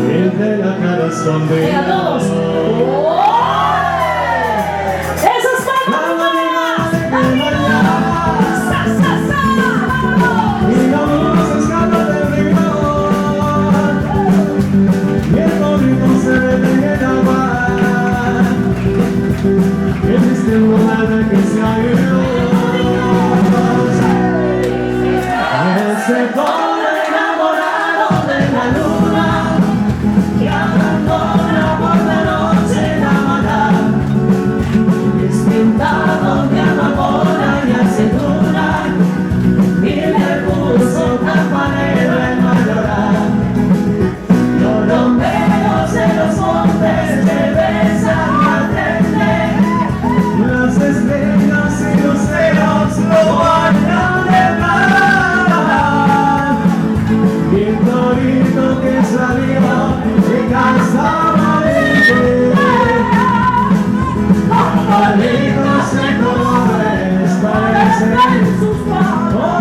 el de la cara escondida. Venga, todos. Esas manos. Sa, sa, sa. Y la luz escapa del río, y el bonito se detiene en el mar. Existe un lugar que se ha ido, ese pobre enamorado de la luna, que abandona por la noche la maná, es pintado de amapola y aceituna, y le puso campanero en Mallorca. Los romperos de los montes te besan y atenden, las estrellas y los celos lo bañan de mar. Y el torito que salió de casa valiente, palitos de colores parecen sus palos.